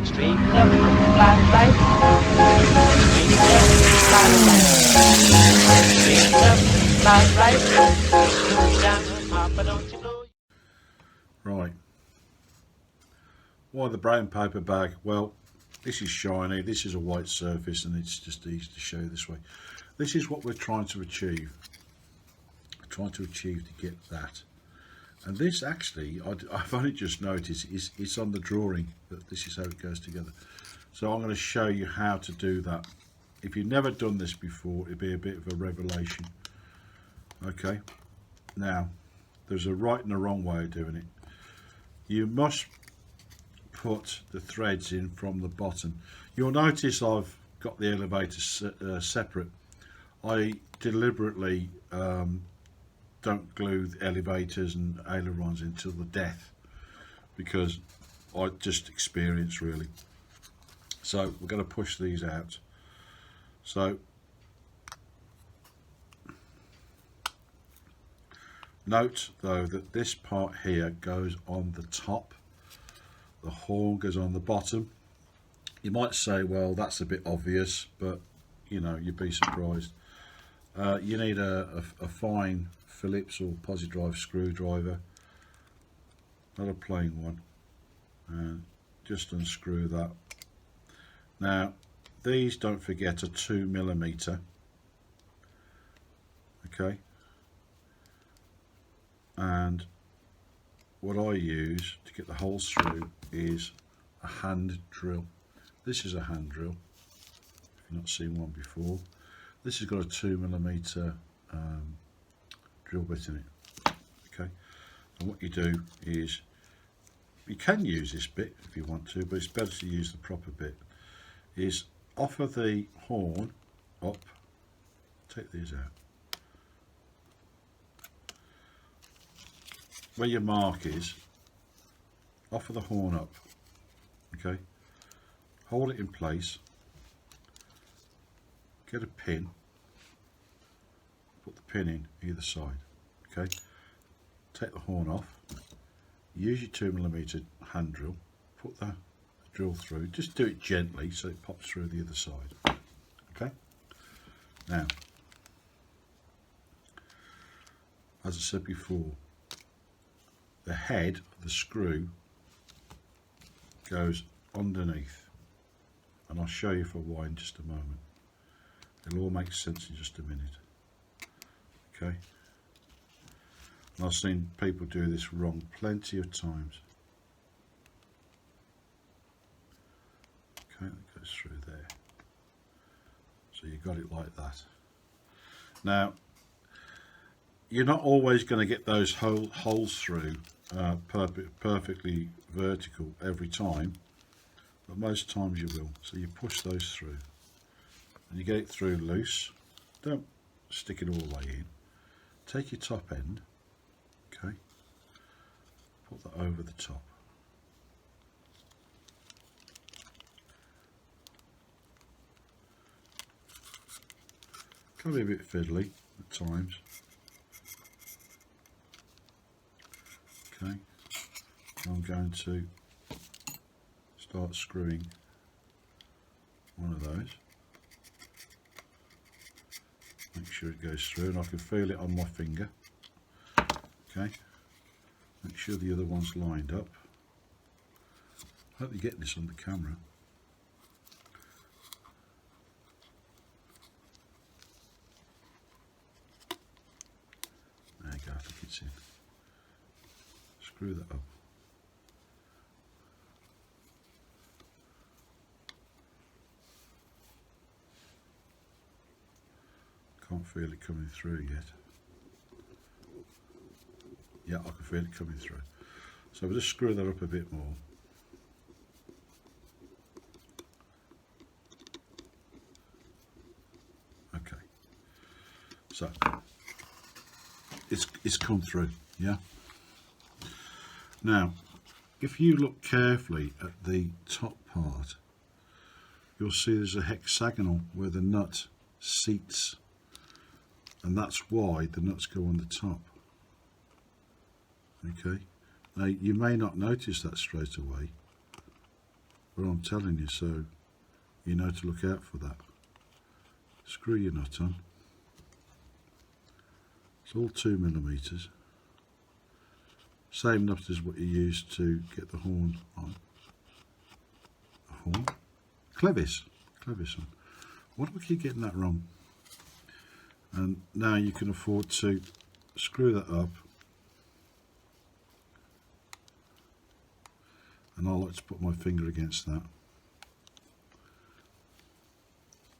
Street of black light. Street of black light. Street of black light. Down, Papa, don't you know? Right. Why the brown paper bag? Well, this is shiny, this is a white surface, and it's just easy to show this way. This is what we're trying to achieve. To get that. And this actually, I've only just noticed, it's on the drawing that this is how it goes together. So I'm going to show you how to do that. If you've never done this before, it'd be a bit of a revelation. Okay, now there's a right and a wrong way of doing it. You must put the threads in from the bottom. You'll notice I've got the elevator separate. I deliberately don't glue the elevators and ailerons until the death, because I just experience really. So we're going to push these out. So note though that this part here goes on the top, the horn goes on the bottom. You might say, well, that's a bit obvious, but you know, you'd be surprised. You need a fine Phillips or Posi-drive screwdriver, not a plain one, and just unscrew that. Now these, don't forget, are 2mm. Okay, and what I use to get the holes through is a hand drill. This is a hand drill, if you've not seen one before. This has got a 2mm drill bit in it. Okay, and what you do is, you can use this bit if you want to, but it's better to use the proper bit. Is offer the horn up, take these out, where your mark is, offer the horn up. Okay, hold it in place, get a pin, put the pin in either side. Okay, take the horn off, use your 2mm hand drill, put the drill through, just do it gently so it pops through the other side. Okay, now as I said before, the head of the screw goes underneath, and I'll show you for why in just a moment. It'll all make sense in just a minute. Okay, and I've seen people do this wrong plenty of times. Okay, that goes through there, so you got it like that. Now you're not always going to get those holes through perfectly vertical every time, but most times you will. So you push those through and you get it through loose. Don't stick it all the way in. Take your top end, okay, put that over the top. Can be a bit fiddly at times. Okay, I'm going to start screwing one of those. Make sure it goes through, and I can feel it on my finger. Okay, make sure the other one's lined up. I hope you're getting this on the camera. There you go, I think it's in. Screw that up. Can't feel it coming through yet. Yeah, I can feel it coming through. So we'll just screw that up a bit more. Okay. So it's come through, yeah. Now, if you look carefully at the top part, you'll see there's a hexagonal where the nut seats, and that's why the nuts go on the top. Okay, now you may not notice that straight away, but I'm telling you, so you know to look out for that. Screw your nut on. It's all 2mm. Same nut as what you use to get the horn on. The horn? Clevis on. Why do I keep getting that wrong? And now you can afford to screw that up. And I like to put my finger against that.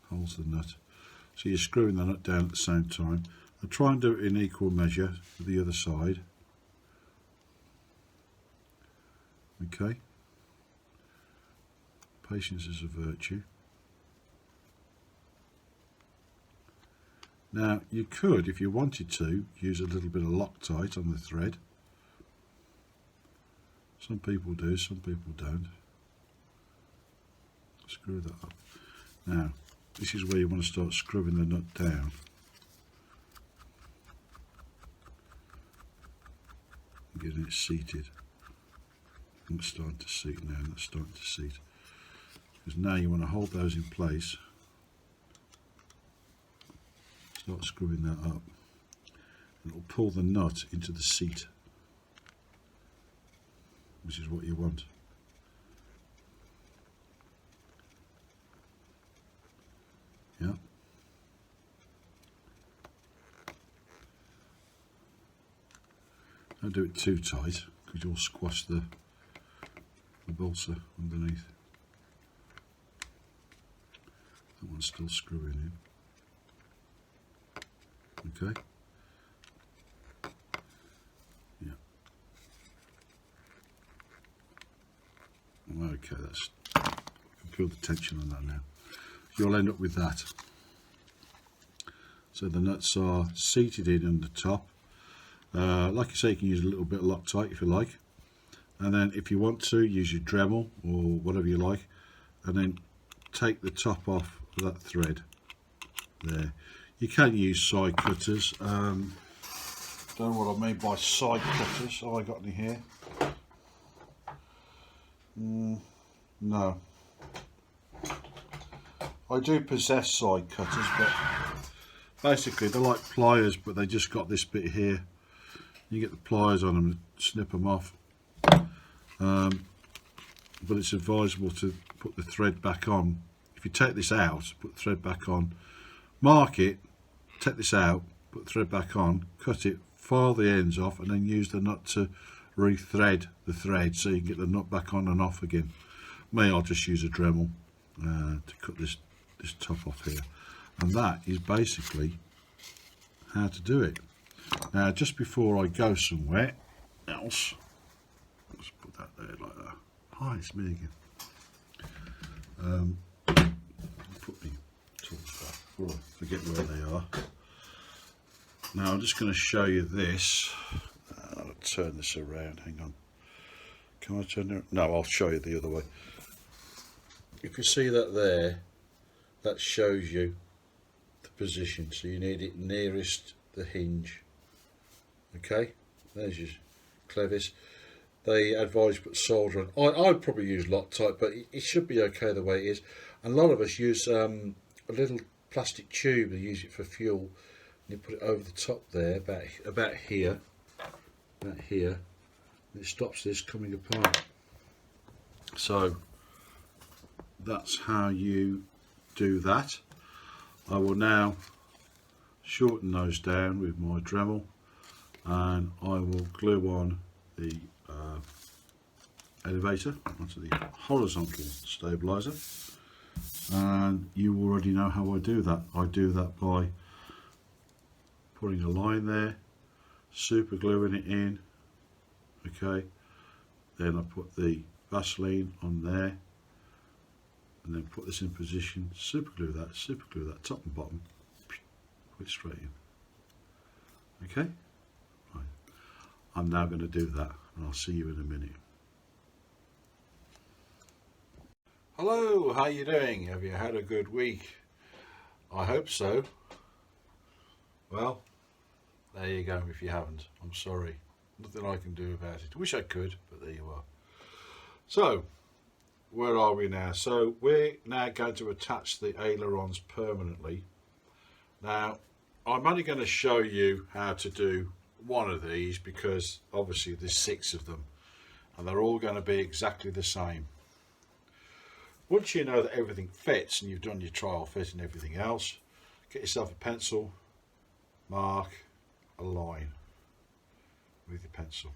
Holds the nut. So you're screwing the nut down at the same time. And try and do it in equal measure with the other side. Okay. Patience is a virtue. Now you could, if you wanted to, use a little bit of Loctite on the thread. Some people do, some people don't. Screw that up. Now, this is where you want to start screwing the nut down. Getting it seated. And it's starting to seat now, and it's starting to seat. Because now you want to hold those in place. Start screwing that up. And it'll pull the nut into the seat, which is what you want. Yeah. Don't do it too tight because you'll squash the balsa underneath. That one's still screwing in. Okay. Yeah. Okay, that's, I can feel the tension on that now. You'll end up with that. So the nuts are seated in on the top. Like I say, you can use a little bit of Loctite if you like. And then if you want to, use your Dremel or whatever you like. And then take the top off of that thread there. You can use side cutters. Don't know what I mean by side cutters. Have I got any here? No. I do possess side cutters, but basically they're like pliers, but they just got this bit here. You get the pliers on them and snip them off. But it's advisable to put the thread back on. If you take this out, put the thread back on, mark it, take this out, put the thread back on, cut it, file the ends off, and then use the nut to re-thread the thread so you can get the nut back on and off again. Me, I'll just use a Dremel to cut this top off here. And that is basically how to do it. Now, just before I go somewhere else, let's put that there like that. Hi, it's me again. Put my tools back before I forget where they are. Now, I'm just going to show you this. I'll turn this around. Hang on. Can I turn it? No, I'll show you the other way. If you see that there, that shows you the position. So you need it nearest the hinge. Okay, there's your clevis. They advise put solder on. I'd probably use Loctite, but it should be okay the way it is. And a lot of us use a little plastic tube. They use it for fuel. And you put it over the top there, about here, and it stops this coming apart. So that's how you do that. I will now shorten those down with my Dremel, and I will glue on the elevator onto the horizontal stabilizer. And you already know how I do that. I do that by putting a line there, super gluing it in, okay, then I put the Vaseline on there, and then put this in position, super glue that top and bottom, put it straight in. Okay, right. I'm now going to do that, and I'll see you in a minute. Hello, how you doing? Have you had a good week? I hope so. Well, there you go. If you haven't, I'm sorry. Nothing I can do about it. Wish I could, but there you are. So, where are we now? So we're now going to attach the ailerons permanently. Now I'm only going to show you how to do one of these because obviously there's 6 of them and they're all going to be exactly the same. Once you know that everything fits and you've done your trial fit and everything else, get yourself a pencil, mark a line with your pencil,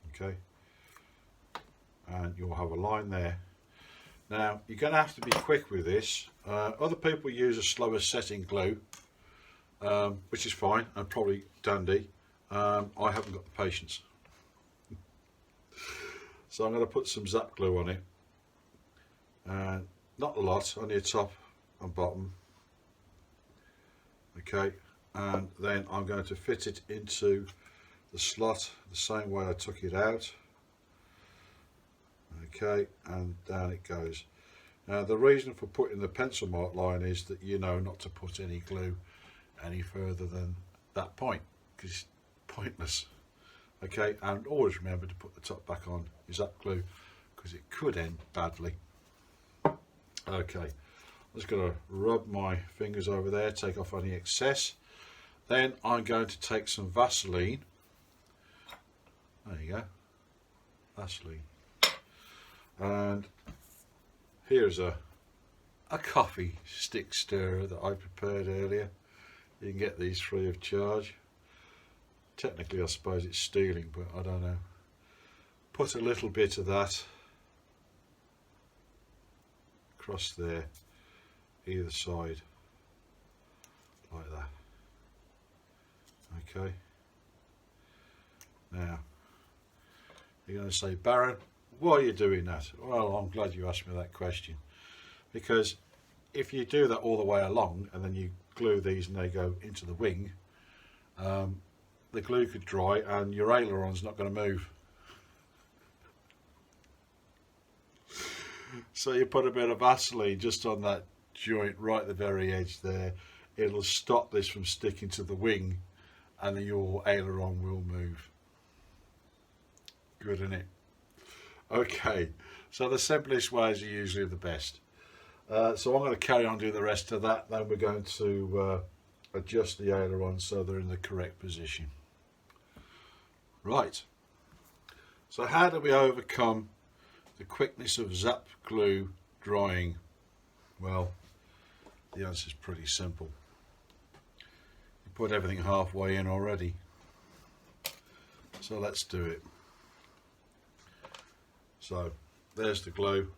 okay, and you'll have a line there. Now you're going to have to be quick with this. Other people use a slower setting glue, which is fine and probably dandy. I haven't got the patience, so I'm going to put some Zap glue on it, and not a lot, only a top and bottom, okay, and then I'm going to fit it into the slot the same way I took it out, okay, and down it goes. Now the reason for putting the pencil mark line is that you know not to put any glue any further than that point because it's pointless, okay, and always remember to put the top back on your Zap glue because it could end badly. Okay, I'm just going to rub my fingers over there, take off any excess. Then I'm going to take some Vaseline. There you go, Vaseline. And here's a coffee stick stirrer that I prepared earlier. You can get these free of charge. Technically I suppose it's stealing, but I don't know. Put a little bit of that across there, either side, like that. Okay. Now, you're going to say, Baron, why are you doing that? Well, I'm glad you asked me that question, because if you do that all the way along and then you glue these and they go into the wing, the glue could dry and your aileron's not going to move. So you put a bit of Vaseline just on that joint right at the very edge there. It'll stop this from sticking to the wing and your aileron will move. Good, isn't it? Okay, so the simplest ways are usually the best. So I'm going to carry on doing the rest of that. Then we're going to adjust the ailerons so they're in the correct position. Right, so how do we overcome the quickness of Zap glue drying? Well, the answer is pretty simple. You put everything halfway in already. So let's do it. So there's the glue,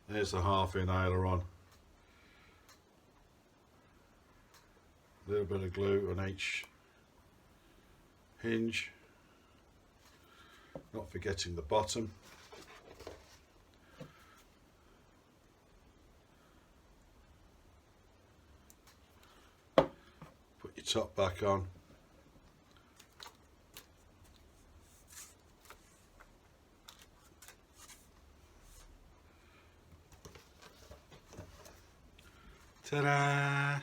there's the half in aileron, a little bit of glue on each hinge, not forgetting the bottom. Put your top back on. Ta-da!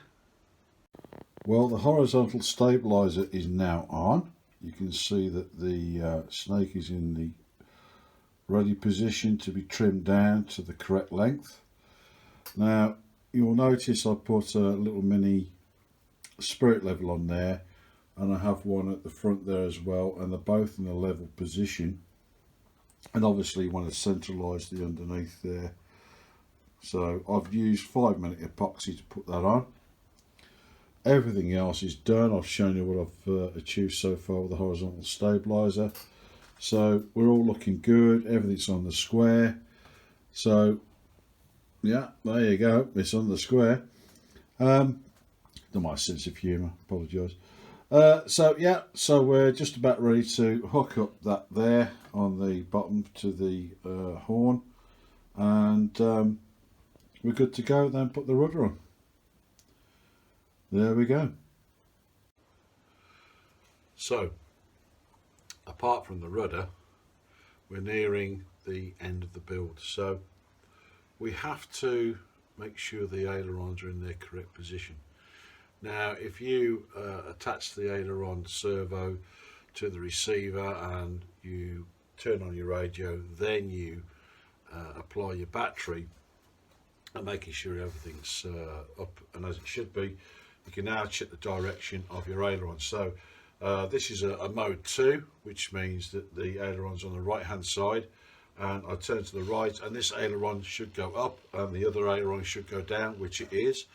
Well, the horizontal stabilizer is now on. You can see that the snake is in the ready position to be trimmed down to the correct length. Now you'll notice I put a little mini spirit level on there, and I have one at the front there as well, and they're both in a level position, and obviously you want to centralise the underneath there. So I've used 5-minute epoxy to put that on. Everything else is done. I've shown you what I've achieved so far with the horizontal stabilizer. So we're all looking good. Everything's on the square. So yeah, there you go. It's on the square. Not my sense of humour. Apologise. So yeah, so we're just about ready to hook up that there on the bottom to the horn, and we're good to go. Then put the rudder on. There we go. So apart from the rudder, we're nearing the end of the build, so we have to make sure the ailerons are in their correct position. Now if you attach the aileron servo to the receiver and you turn on your radio, then you apply your battery and making sure everything's up and as it should be, you can now check the direction of your aileron. So this is a mode 2, which means that the aileron's on the right hand side, and I turn to the right and this aileron should go up and the other aileron should go down, which it is.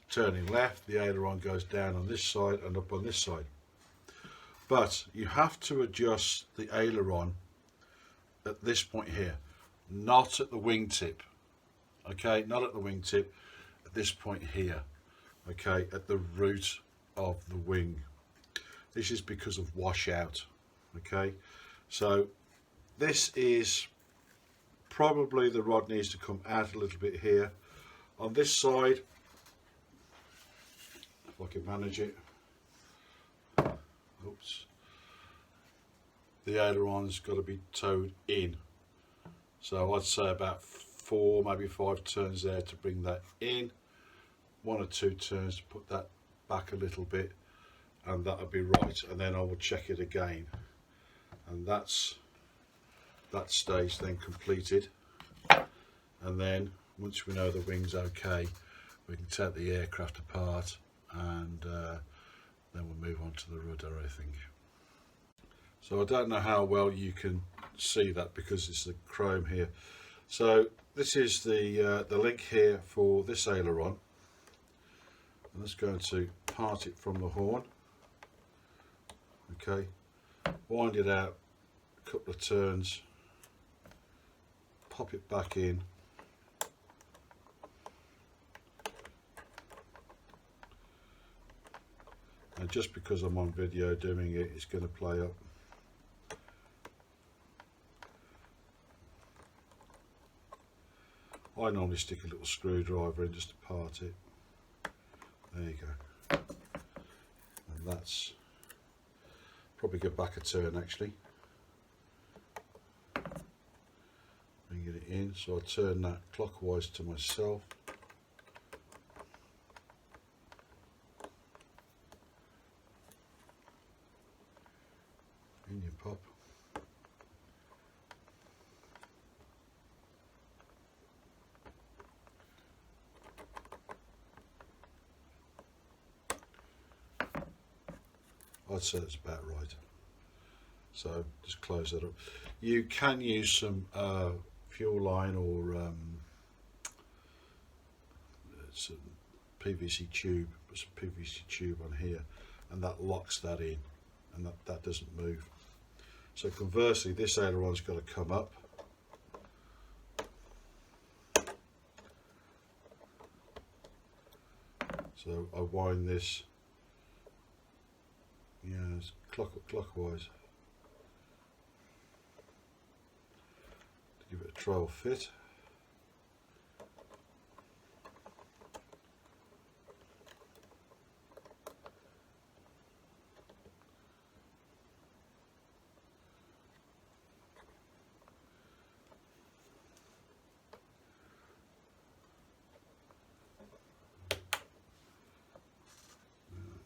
Turning left, the aileron goes down on this side and up on this side. But you have to adjust the aileron at this point here, not at the wingtip. Okay, not at the wingtip, at this point here. Okay, at the root of the wing. This is because of washout. Okay, so this is probably the rod needs to come out a little bit here. On this side, if I can manage it, oops, the aileron's got to be towed in. So I'd say about 4, maybe 5 turns there to bring that in, 1 or 2 turns to put that back a little bit, and that'll be right. And then I will check it again, and that stage then completed. And then once we know the wing's okay, we can take the aircraft apart, and then we'll move on to the rudder, I think. So I don't know how well you can see that because it's the chrome here. So this is the link here for this aileron. I'm just going to part it from the horn. Okay, wind it out a couple of turns, pop it back in, and just because I'm on video doing it, it's going to play up. I normally stick a little screwdriver in just to part it. There you go. And that's probably go back a turn actually. Bring it in, so I turn that clockwise to myself. In you pop. I'd say that's about right. So just close that up. You can use some fuel line or some PVC tube, put some PVC tube on here, and that locks that in, and that doesn't move. So conversely, this aileron's got to come up. So I wind this, it's clockwise to give it a trial fit.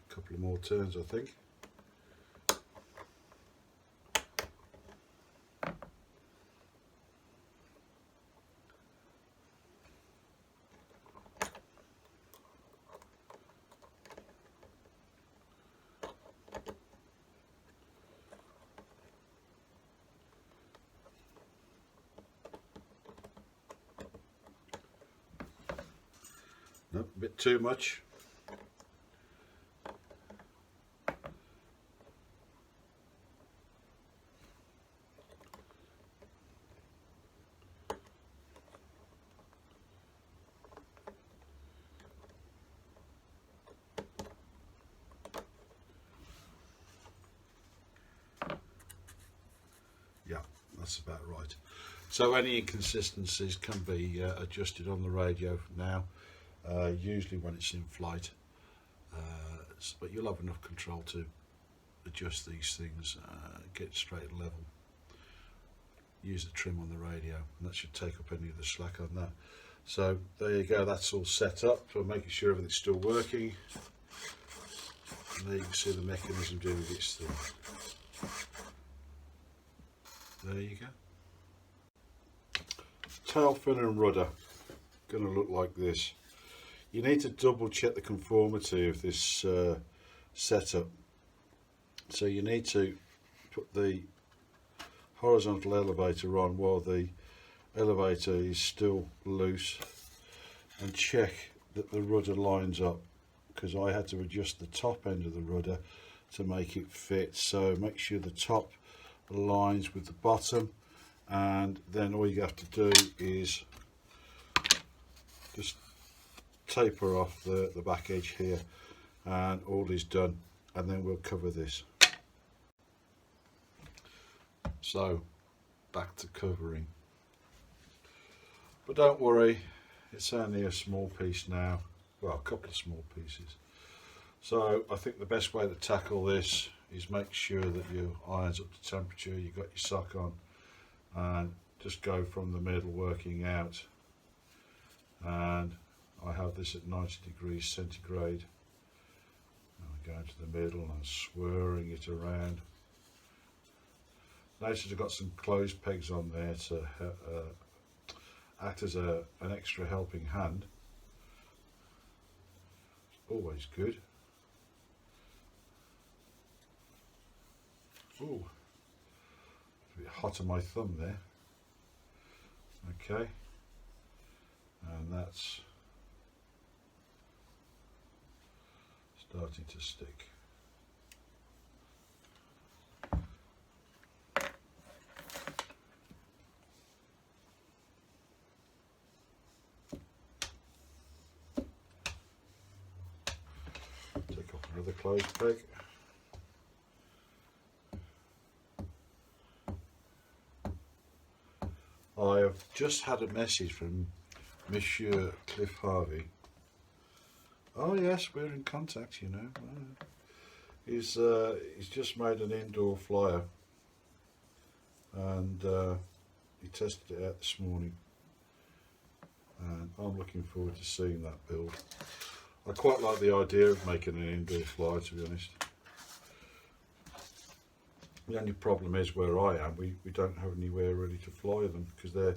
A couple of more turns, I think. Nope, a bit too much. Yeah, that's about right. So any inconsistencies can be adjusted on the radio now, usually when it's in flight, but you'll have enough control to adjust these things, get straight and level. Use the trim on the radio, and that should take up any of the slack on that. So there you go, that's all set up for making sure everything's still working. And there you can see the mechanism doing its thing. There you go. tail fin and rudder going to look like this. You need to double check the conformity of this setup. So you need to put the horizontal elevator on while the elevator is still loose, and check that the rudder lines up, because I had to adjust the top end of the rudder to make it fit. So make sure the top aligns with the bottom, and then all you have to do is just taper off the back edge here, and all is done. And then we'll cover this. So back to covering, but don't worry, it's only a small piece now, well, a couple of small pieces. So I think the best way to tackle this is make sure that your iron's up to temperature, you've got your sock on, and just go from the middle working out. And I have this at 90 degrees centigrade. I'm going to the middle and I'm swirling it around. Notice I've got some closed pegs on there to act as an extra helping hand. Always good. Ooh, a bit hot on my thumb there. Okay, and that's starting to stick. Take off another closed peg. I have just had a message from Monsieur Cliff Harvey. Oh yes, we're in contact, you know. He's just made an indoor flyer, and he tested it out this morning, and I'm looking forward to seeing that build. I quite like the idea of making an indoor flyer, to be honest. The only problem is where I am, we don't have anywhere ready to fly them, because they're,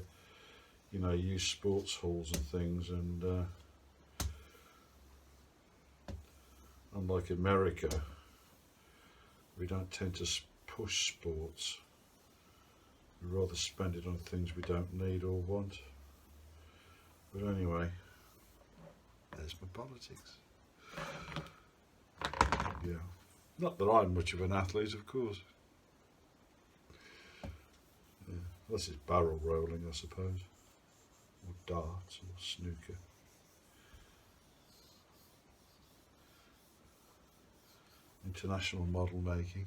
you know, used sports halls and things, and unlike America, we don't tend to push sports. We rather spend it on things we don't need or want. But anyway, there's my politics. Yeah, not that I'm much of an athlete, of course. Yeah. Unless it's barrel rolling, I suppose, or darts, or snooker. International model making.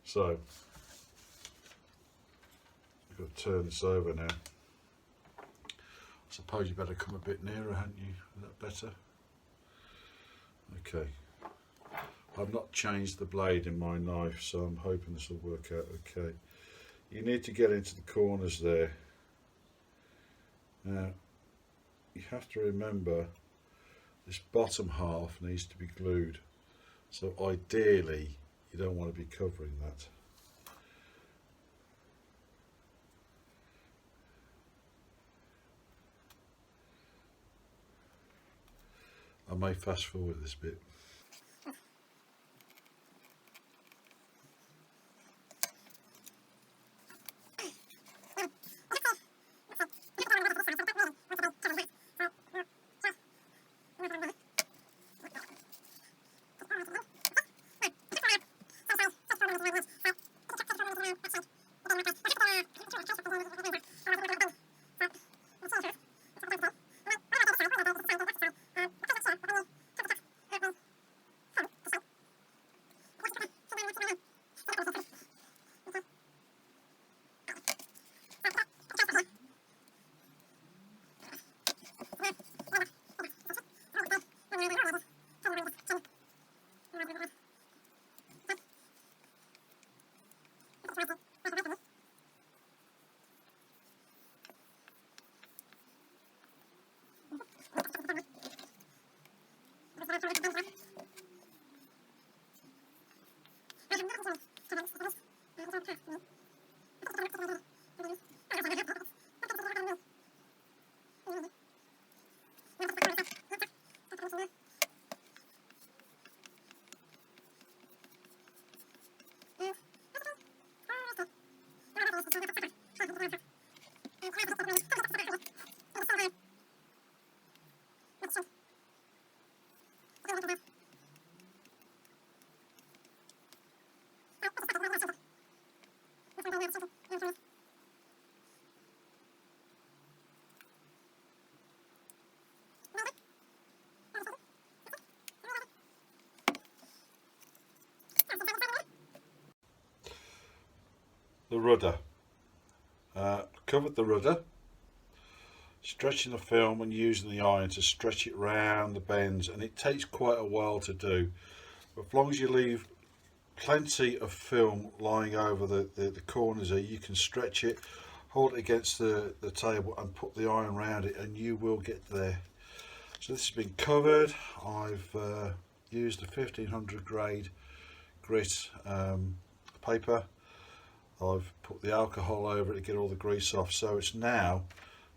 So I've got to turn this over now. I suppose you better come a bit nearer, hadn't you? Is that better? Okay. I've not changed the blade in my knife, so I'm hoping this will work out okay. You need to get into the corners there. Now, you have to remember this bottom half needs to be glued, so ideally you don't want to be covering that. I may fast forward this bit. the rudder. Covered the rudder, stretching the film and using the iron to stretch it round the bends, and it takes quite a while to do, but as long as you leave plenty of film lying over the corners here, you can stretch it, hold it against the table and put the iron around it, and you will get there. So this has been covered. I've used a 1500 grade grit paper. I've put the alcohol over it to get all the grease off. So it's now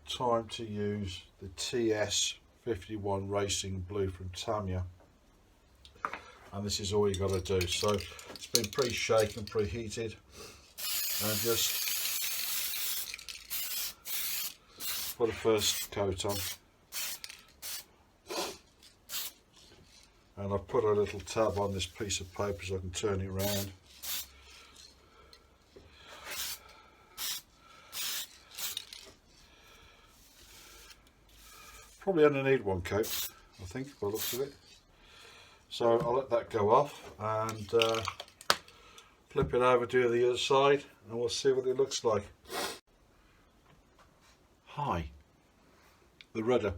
time to use the TS51 Racing Blue from Tamiya, and this is all you got to do. So it's been pre-shaken, preheated, and just put a first coat on, and I've put a little tab on this piece of paper so I can turn it around. Probably only need one coat, I think, by the looks of it. So I'll let that go off and flip it over to the other side, and we'll see what it looks like. Hi, the rudder.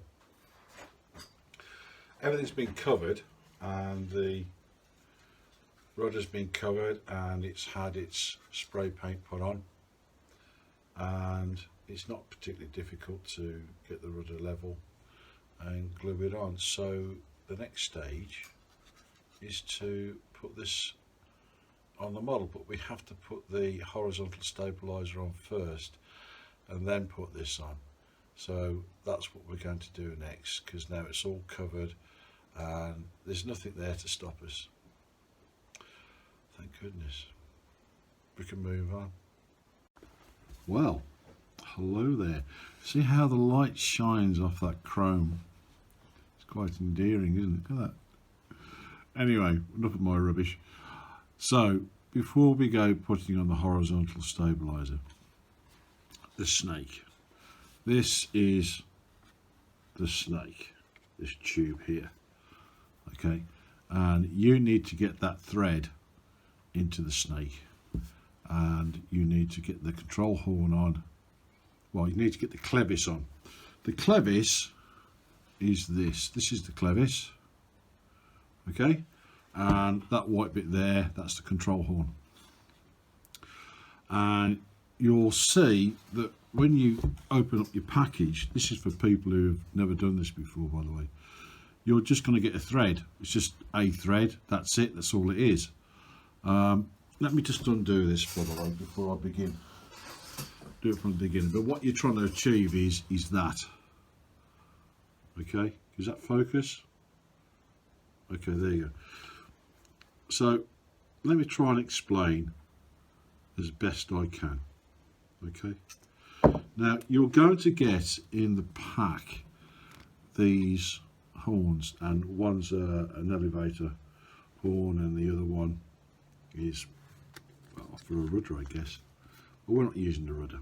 Everything's been covered, and the rudder's been covered, and it's had its spray paint put on, and it's not particularly difficult to get the rudder level and glue it on. So the next stage is to put this on the model, but we have to put the horizontal stabilizer on first and then put this on. So that's what we're going to do next, because now it's all covered and there's nothing there to stop us. Thank goodness. We can move on. Well, hello there. See how the light shines off that chrome? It's quite endearing, isn't it? Look at that. Anyway, enough of my rubbish. So before we go putting on the horizontal stabilizer, the snake. This is the snake, this tube here. Okay, and you need to get that thread into the snake, and you need to get the control horn on. Well, you need to get the clevis on. The clevis is this. This is the clevis. Okay, and that white bit there, that's the control horn. And you'll see that when you open up your package, this is for people who have never done this before, by the way, you're just going to get a thread. It's just a thread. That's it. That's all it is. Let me just undo this, by the way, before I begin. Do it from the beginning. But what you're trying to achieve is that. Okay, is that focus? Okay, there you go. So let me try and explain as best I can. Okay, now you're going to get in the pack these horns, and one's an elevator horn and the other one is, well, for a rudder, I guess, but we're not using the rudder.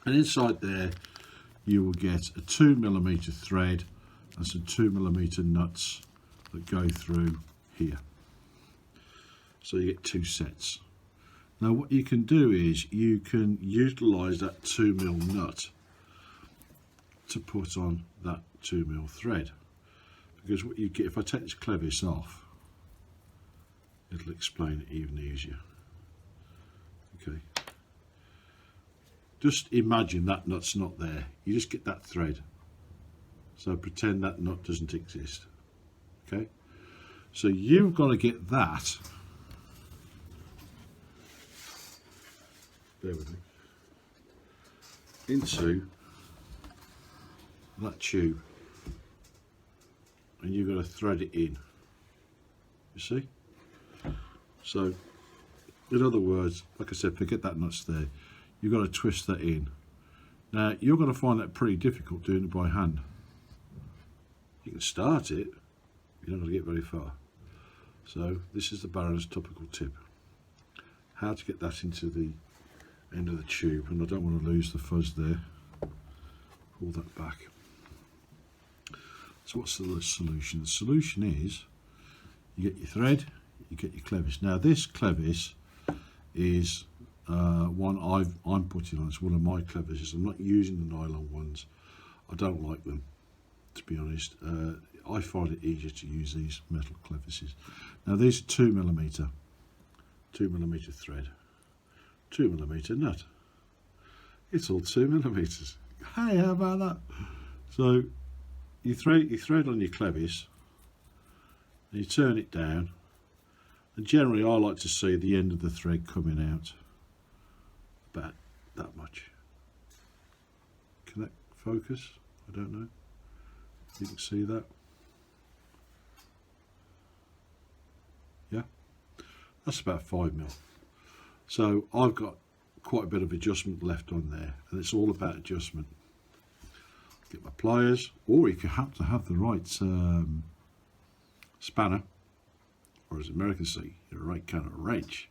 And inside there you will get a 2mm thread and some 2mm nuts that go through here, so you get two sets. Now what you can do is you can utilize that 2mm nut to put on that 2mm thread, because what you get, if I take this clevis off, it'll explain it even easier. Okay, just imagine that nut's not there, you just get that thread, so pretend that nut doesn't exist. Okay, so you've got to get that, bear with me, into that tube, and you've got to thread it in, you see. So in other words, like I said, forget that nuts there, you've got to twist that in. Now you're going to find that pretty difficult doing it by hand. You can start it, you're not going to get very far. So this is the Baron's topical tip, how to get that into the end of the tube. And I don't want to lose the fuzz there, pull that back. So what's the solution? The solution is you get your thread, you get your clevis. Now this clevis is one I'm putting on. It's one of my clevises. I'm not using the nylon ones. I don't like them, to be honest. I find it easier to use these metal clevises. Now these are 2mm thread, 2mm nut. It's all 2mm. Hey, how about that? So you thread on your clevis, and you turn it down, and generally I like to see the end of the thread coming out about that much. Can that focus? I don't know. You can see that. Yeah, that's about 5mm. So I've got quite a bit of adjustment left on there, and it's all about adjustment. Get my pliers, or you have to have the right spanner, or as Americans say, the right kind of wrench.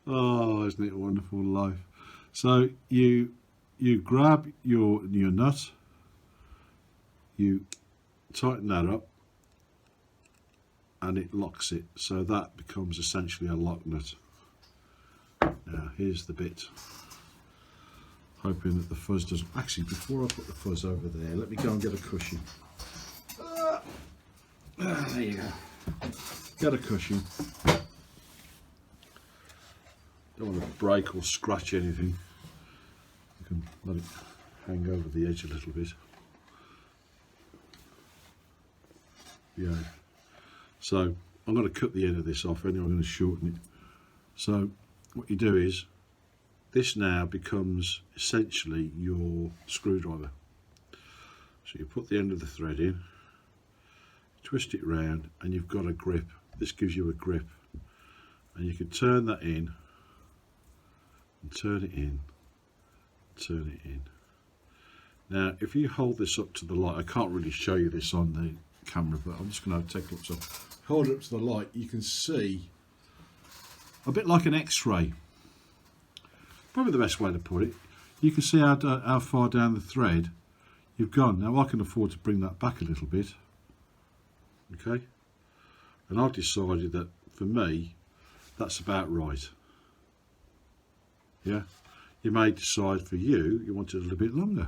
Oh, isn't it a wonderful life? So you grab your nut, you tighten that up, and it locks it, so that becomes essentially a lock nut. Now here's the bit, hoping that the fuzz doesn't, actually before I put the fuzz over there, let me go and get a cushion. There you go, get a cushion. Don't want to break or scratch anything. You can let it hang over the edge a little bit. Yeah. So I'm going to cut the end of this off, anyway. I'm going to shorten it. So what you do is, this now becomes essentially your screwdriver. So you put the end of the thread in, twist it round, and you've got a grip. This gives you a grip, and you can turn that in, and turn it in, turn it in. Now if you hold this up to the light, I can't really show you this on the camera, but I'm just going to take it up. So hold it up to the light, you can see a bit like an X-ray, probably the best way to put it. You can see how far down the thread you've gone. Now I can afford to bring that back a little bit, okay, and I've decided that for me that's about right. Yeah, you may decide for you want it a little bit longer,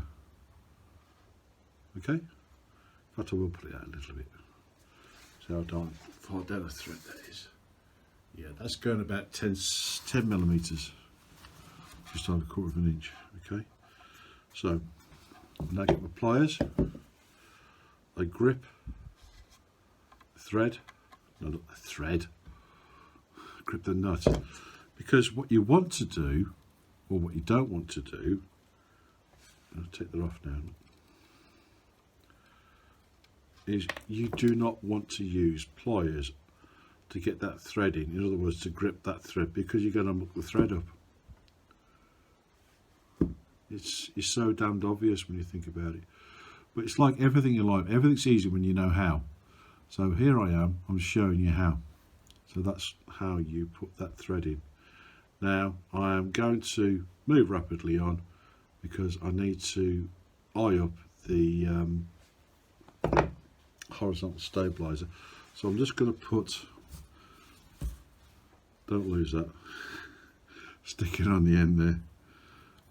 okay. In fact, I will put it out a little bit. So how far down the thread that is. Yeah, that's going about 10mm, just over 1/4 of an inch. Okay, so now I get my pliers, I grip the thread, no, not the thread, grip the nut, because what you want to do, or what you don't want to do, I'll take that off now, is you do not want to use pliers to get that thread in other words to grip that thread, because you're going to muck the thread up. It's so damned obvious when you think about it, but it's like everything in life, everything's easy when you know how. So here I am, I'm showing you how. So that's how you put that thread in. Now I am going to move rapidly on because I need to eye up the horizontal stabilizer. So I'm just going to put, don't lose that, stick it on the end there,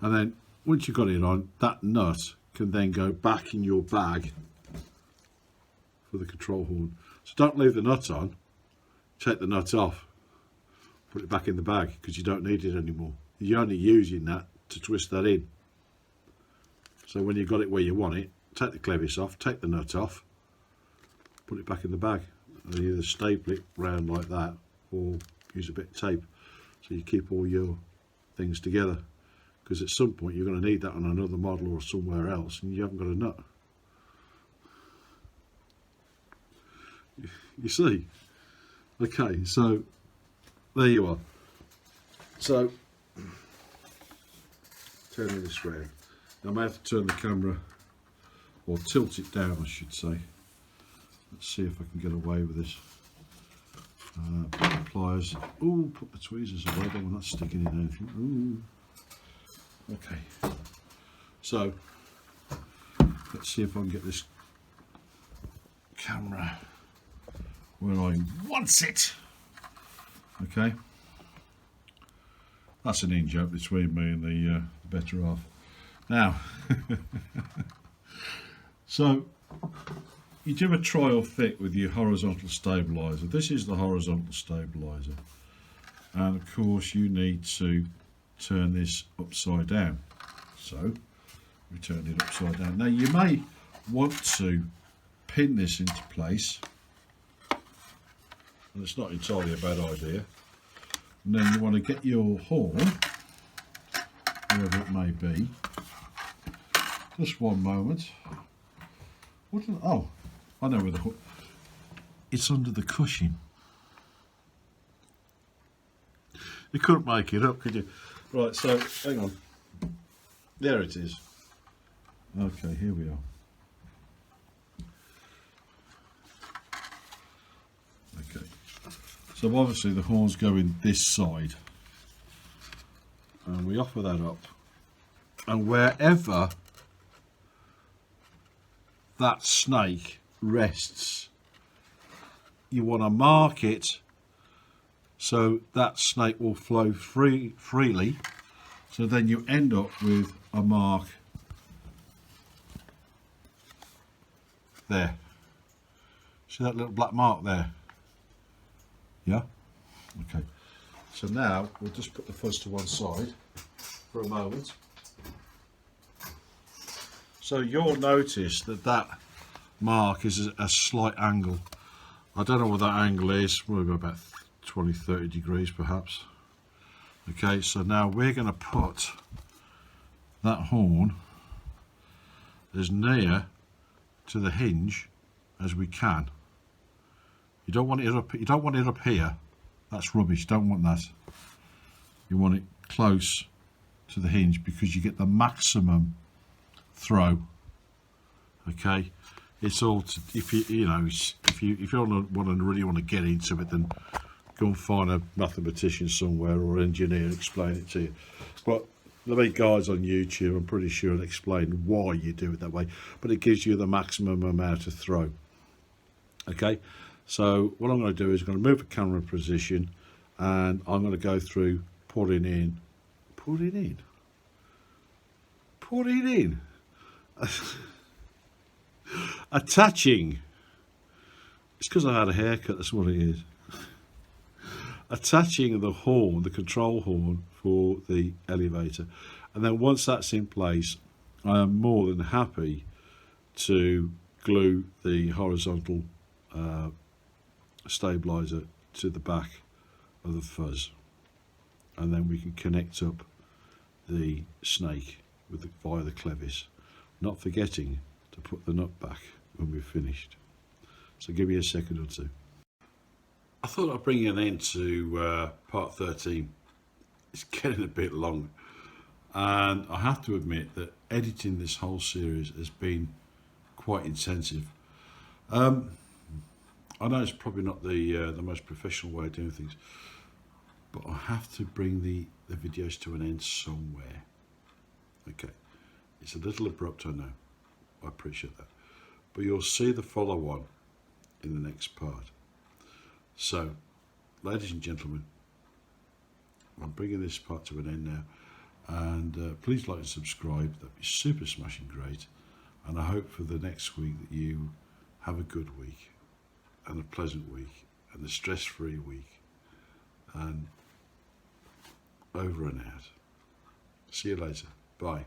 and then once you've got it on, that nut can then go back in your bag for the control horn. So don't leave the nut on, take the nut off, put it back in the bag, because you don't need it anymore. You're only using that to twist that in. So when you've got it where you want it, take the clevis off, take the nut off, put it back in the bag, and either staple it round like that or use a bit of tape so you keep all your things together, because at some point you're going to need that on another model or somewhere else and you haven't got a nut. You see? Okay, so there you are. So turning this round, I may have to turn the camera, or tilt it down I should say. Let's see if I can get away with this. Put the pliers. Oh, put the tweezers away. I don't want that sticking in anything. Ooh. Okay. So let's see if I can get this camera where I want it. Okay, that's an in-joke between me and the better half. Now, so you do a trial fit with your horizontal stabilizer. This is the horizontal stabilizer, and of course you need to turn this upside down. So we turn it upside down. Now you may want to pin this into place, and it's not entirely a bad idea. And then you want to get your horn, wherever it may be. Just one moment. Oh, I know where the horn. It's under the cushion. You couldn't make it up, could you? Right, so hang on. There it is. Okay, here we are. Okay. So obviously the horns go in this side. And we offer that up. And wherever that snake rests, you want to mark it so that snake will flow freely. So then you end up with a mark there. See that little black mark there? Yeah? Okay. So now we'll just put the fuzz to one side for a moment. So you'll notice that that mark is a slight angle. I don't know what that angle is, maybe about 20-30 degrees perhaps. Okay, so now we're going to put that horn as near to the hinge as we can. You don't want it up. You don't want it up here. That's rubbish. Don't want that. You want it close to the hinge because you get the maximum throw. Okay, it's all to, if you know if you don't want to really want to get into it, then go and find a mathematician somewhere or engineer and explain it to you. But there'll be guides on YouTube, I'm pretty sure, and explain why you do it that way. But it gives you the maximum amount of throw. Okay, so what I'm going to do is I'm going to move the camera position, and I'm going to go through putting in, attaching. It's because I had a haircut, that's what it is. Attaching the horn, the control horn for the elevator, and then once that's in place, I am more than happy to glue the horizontal stabilizer to the back of the fuzz, and then we can connect up the snake with via the clevis, not forgetting to put the nut back when we've finished. So give me a second or two. I thought I'd bring an end to part 13. It's getting a bit long, and I have to admit that editing this whole series has been quite intensive. I know it's probably not the most professional way of doing things, but I have to bring the videos to an end somewhere. Okay, it's a little abrupt, I know. I appreciate that, but you'll see the follow-on in the next part. So, ladies and gentlemen, I'm bringing this part to an end now, and please like and subscribe. That'd be super smashing great, and I hope for the next week that you have a good week and a pleasant week and a stress-free week, and over and out. See you later. Bye.